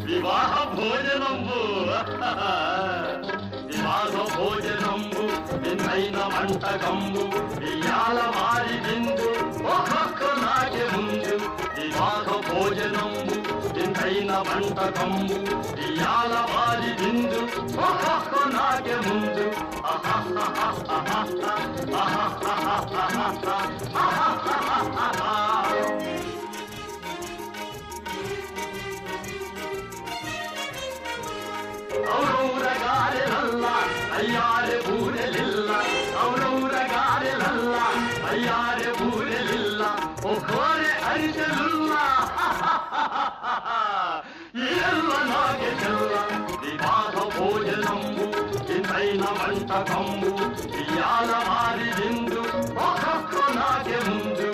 వివాహ భోజనంబు వివాహ భోజనంబు విందైన వంటకంబు ఇయాల మారి విందు ఒక్కొక్క నాటి ముందు వివాహ భోజనంబు విందైన వంటకంబు ఇయాల మారి విందు ఒక్కొక్క నాటి ముందు ఔరౌరగారెలల్ల అయ్యారె బూరెలిల్ల ఔరౌరగారెలల్ల అయ్యారె బూరెలిల్ల ఒకోరె అరిసెలుల్ల ఎల్ల నాగే చెల్ల వివాహ భోజనంబు ఇంతైన వంటకంబు ఇయాల మారి విందు ఒక్కొక్క నాగే ముందు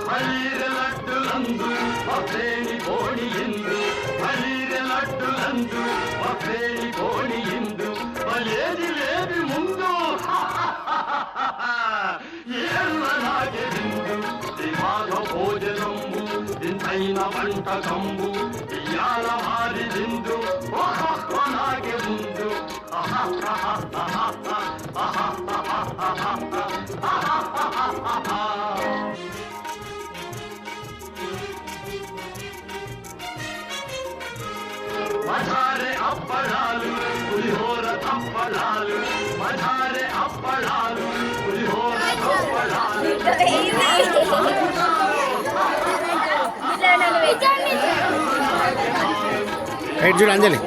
మలీరె లడ్డులందు మఫ్రేని కోణియిందు మలీరె లడ్డులందు మఫ్రేని కోణియిందు మలేది లేది ముందు ఏళ్ళ నాగే విందు వివాహ భోజనంబు ఇంతైన వంటకంబు ఇయాల మారి విందు ఒక్కొక్క నాగే ముందు మధారె అప్పడాలు పులిహోర తప్పడాలు మధారె అప్పడాలు పులిహోర తప్పడాలు చూడు అంజలి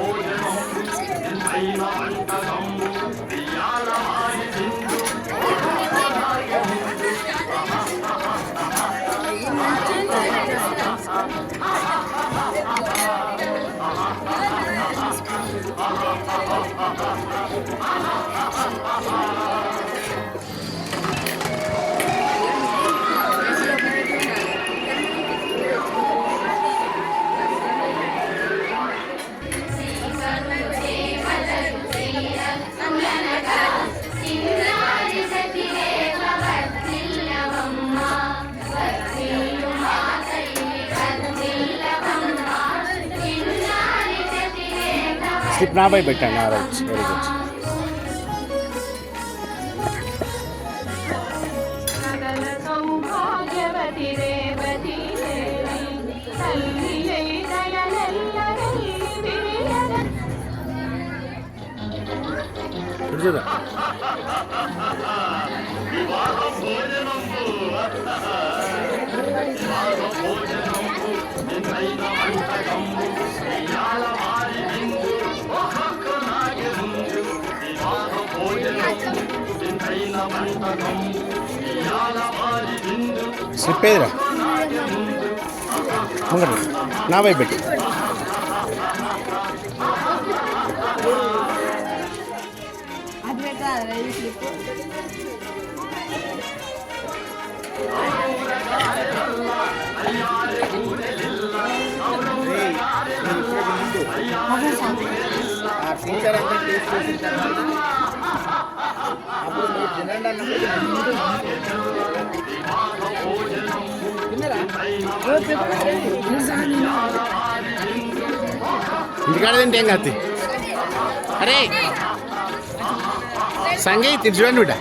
స్లిప్ నా పై పెట్టండి రైట్ వెరీ గుడ్ చూద్దాం వివాహ భోజనంబు వివాహ భోజనంబు ఇంతైన వంటకంబు ఇయాల మారి విందు ఒక్కొక్క నాగే ముందు వివాహ భోజనంబు ఇంతైన వంటకంబు ఇయాల మారి విందు స్లిప్ ఏదిరా ముంగట నా వైపు పెట్టి ఫీచర్ అంతా టేస్ట్ చేసిన తర్వాత అప్పుడు మీరు తినండి ఇంటికాడ తింటే ఏం కాదు అరే సంగీత్ చూడండి బిడ్డ